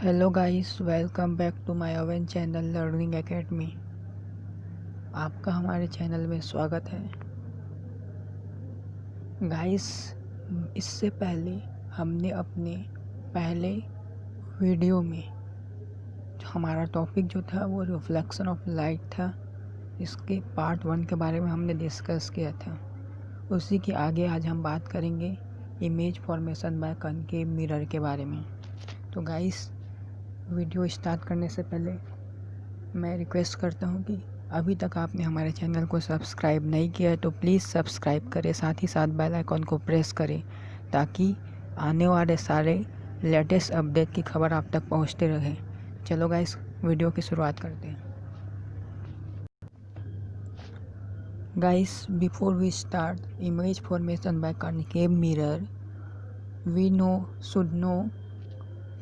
Hello guys, welcome back to my own channel learning academy. आपका हमारे channel में स्वागत है। गाइस, इससे पहले हमने अपने पहले वीडियो में हमारा टॉपिक जो था वो रिफ्लेक्शन ऑफ लाइट था। इसके पार्ट 1 के बारे में हमने डिस्कस किया था। उसी के आगे आज हम बात करेंगे image formation by concave mirror के बारे में। तो गाइस, वीडियो स्टार्ट करने से पहले मैं रिक्वेस्ट करता हूँ कि अभी तक आपने हमारे चैनल को सब्सक्राइब नहीं किया है तो प्लीज़ सब्सक्राइब करें, साथ ही साथ बेल आइकॉन को प्रेस करें ताकि आने वाले सारे लेटेस्ट अपडेट की खबर आप तक पहुँचते रहे। चलो गाइस, वीडियो की शुरुआत करते हैं। Guys, before we start image formation by concave mirror, we should know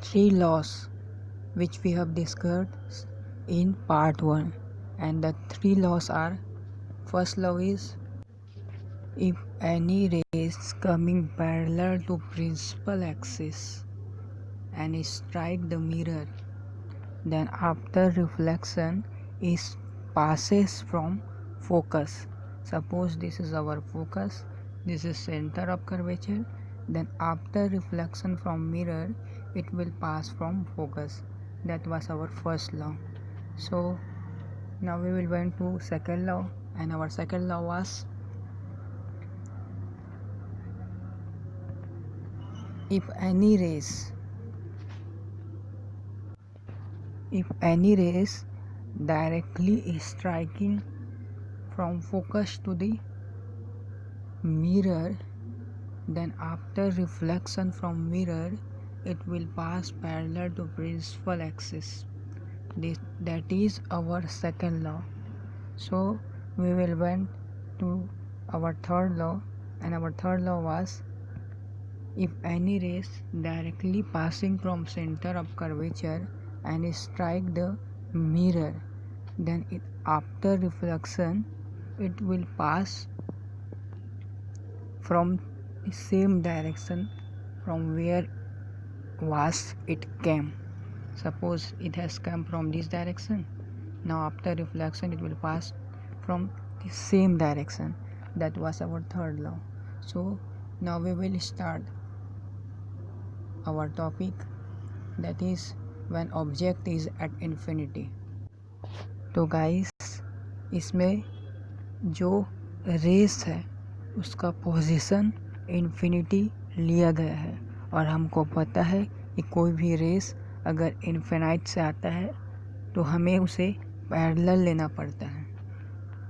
3 laws which we have discussed in part 1, and the 3 laws are: first law is, if any rays coming parallel to principal axis and strike the mirror, then after reflection it passes from focus. Suppose this is our focus, this is center of curvature, then after reflection from mirror it will pass from focus. That was our first law. So now we will went to second law, and our second law was, if any rays directly striking from focus to the mirror, then after reflection from mirror it will pass parallel to principal axis. That is our second law. So we will went to our third law, and our third law was, if any rays directly passing from center of curvature and strike the mirror, then after reflection it will pass from the same direction from where was it came. Suppose it has come from this direction, now after reflection it will pass from the same direction. That was our third law. So now we will start our topic, that is when object is at infinity. तो guys, इसमें जो race है उसका position infinity लिया गया है, और हमको पता है कि कोई भी रेस अगर इन्फिनाइट से आता है तो हमें उसे पैरेलल लेना पड़ता है।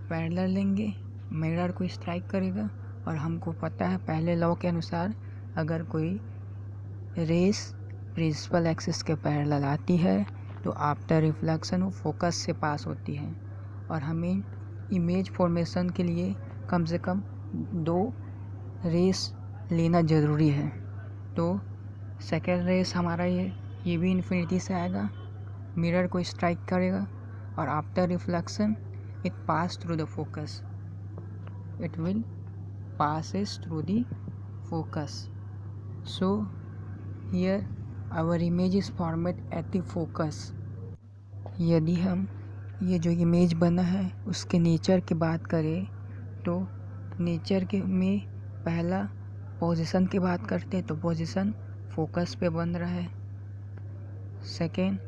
पैरेलल लेंगे, मिरर को स्ट्राइक करेगा, और हमको पता है पहले लॉ के अनुसार अगर कोई रेस प्रिंसिपल एक्सिस के पैरेलल आती है तो आफ्टर रिफ्लेक्शन वो फोकस से पास होती है, और हमें इमेज फॉर्मेशन के लिए कम से कम 2 रेस लेना ज़रूरी है। तो सेकेंड रेस हमारा ये भी इन्फिनिटी से आएगा, मिरर को स्ट्राइक करेगा, और after reflection it pass through the focus, it will passes through the focus. So here our image is formed at the focus. यदि हम ये जो इमेज बना है उसके नेचर की बात करें तो नेचर के में पहला पोजीशन की बात करते हैं तो पोजीशन फोकस पे बन रहा है। सेकेंड,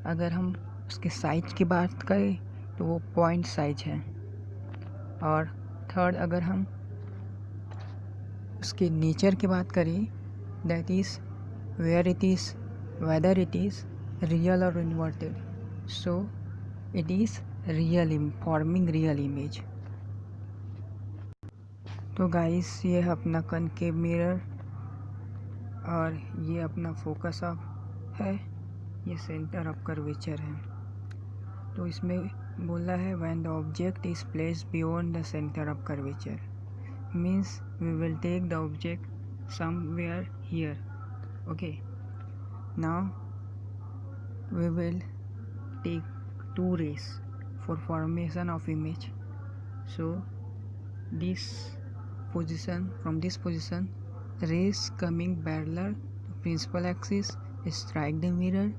अगर हम उसके साइज की बात करें तो वो पॉइंट साइज है। और थर्ड, अगर हम उसके नेचर की बात करें, that is whether it is real or inverted. So it is forming real image. तो गाइस, ये है अपना कनकेव मिरर, और ये अपना फोकस ऑफ है, ये सेंटर ऑफ कर्वेचर है। तो इसमें बोला है when the object is placed beyond the center of curvature, means we will take the object somewhere here. Okay, now we will take 2 rays for formation of image. So from this position rays coming parallel to principal axis strike the mirror,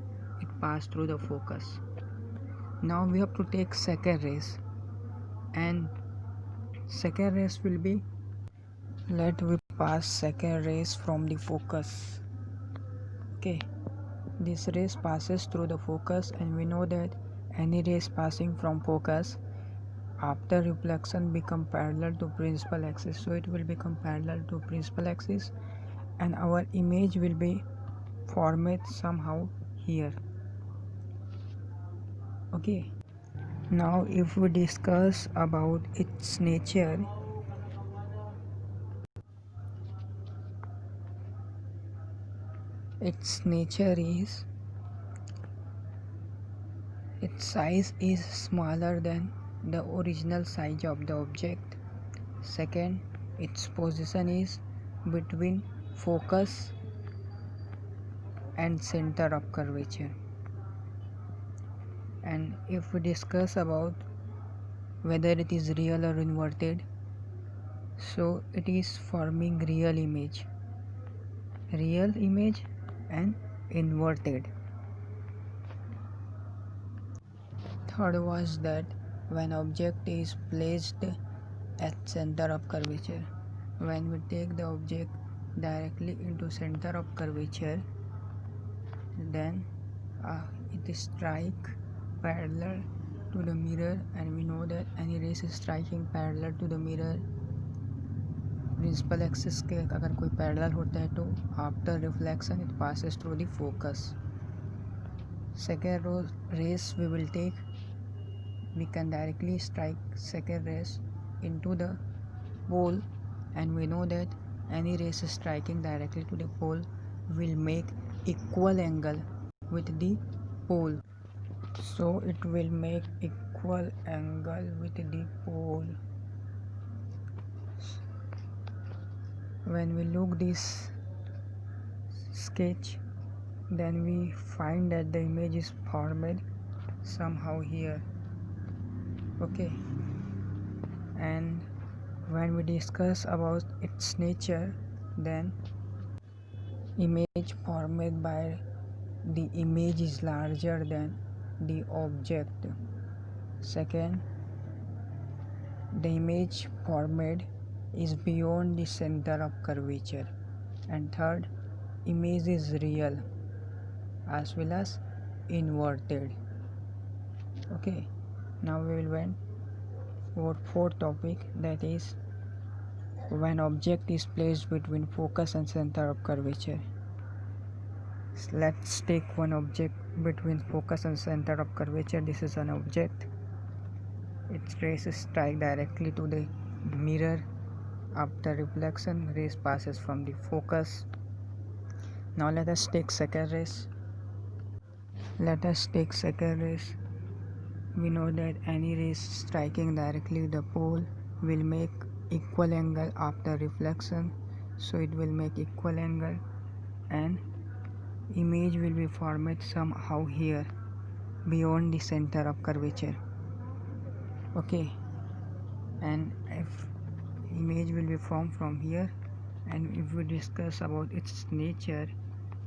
pass through the focus. Now we have to take second rays, and second rays will be, let we pass second rays from the focus. Okay, this rays passes through the focus, and we know that any rays passing from focus after reflection become parallel to principal axis, so it will become parallel to principal axis and our image will be formed somehow here. Okay, now if we discuss about its nature, its nature is, its size is smaller than the original size of the object. Second, its position is between focus and center of curvature. And if we discuss about whether it is real or inverted, so it is forming real image and inverted. Third was that when object is placed at center of curvature, when we take the object directly into center of curvature, then it is strike parallel to the mirror, and we know that any rays is striking parallel to the mirror principal axis के अगर कोई parallel होता है तो after reflection it passes through the focus. Second rays we will take, we can directly strike second rays into the pole, and we know that any rays striking directly to the pole will make equal angle with the pole, so it will make equal angle with the pole. When we look this sketch, then we find that the image is formed somehow here. Okay, and when we discuss about its nature, then image formed by the image is larger than the object. Second, the image formed is beyond the center of curvature. And third, image is real as well as inverted. Okay, now we will went for fourth topic, that is when object is placed between focus and center of curvature. Let's take one object between focus and center of curvature. This is an object, its rays strike directly to the mirror. After reflection, rays passes from the focus. Now let us take second rays. We know that any rays striking directly the pole will make equal angle after reflection, so it will make equal angle and image will be formed somehow here beyond the center of curvature. Okay, and if image will be formed from here, and if we discuss about its nature,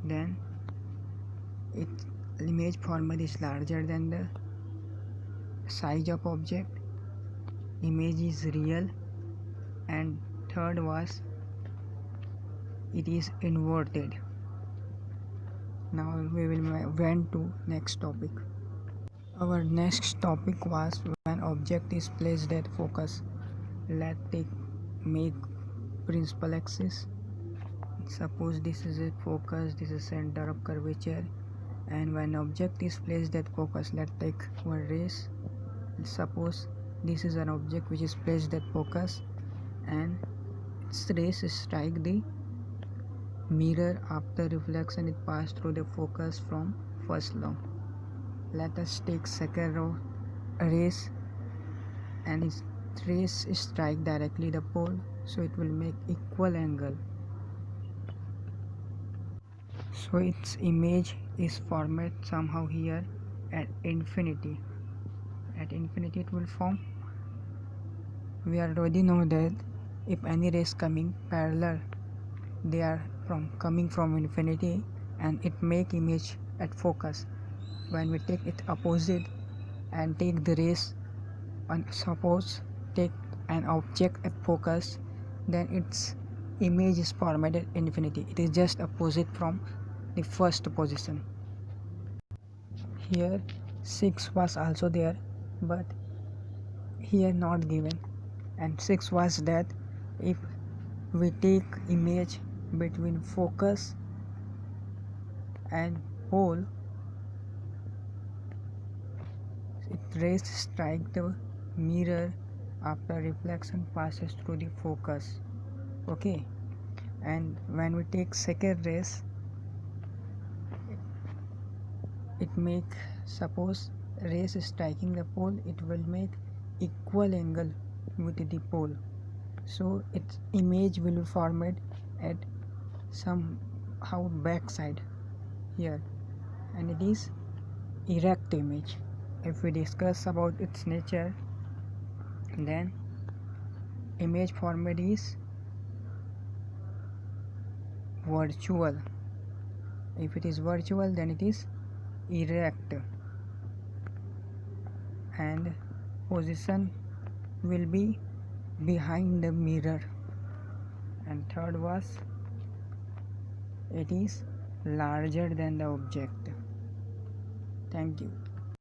then its image formed is larger than the size of object, image is real, and third was it is inverted. Now we will went to next topic. Our next topic was when object is placed at focus. Let's make principal axis. Suppose this is a focus, this is center of curvature, and when object is placed at focus, let's take one rays. Suppose this is an object which is placed at focus, and its rays strike the mirror. After reflection, it passes through the focus from first law. Let us take second row rays, and its rays strike directly the pole, so it will make equal angle, so its image is formed somehow here at infinity. At infinity it will form. We already know that if any rays coming parallel, they are coming from infinity, and it make image at focus. when we take it opposite and take the rays, and suppose take an object at focus, then its image is formed at infinity. It is just opposite from the first position. Here 6 was also there, but here not given, and 6 was that if we take image between focus and pole, it rays strike the mirror after reflection passes through the focus. Okay, and when we take second rays, it make, suppose rays striking the pole, it will make equal angle with the pole, so its image will be formed at somehow backside here, and it is erect image. If we discuss about its nature, then image format is virtual. If it is virtual, then it is erect, and position will be behind the mirror. And third was it is larger than the object. Thank you.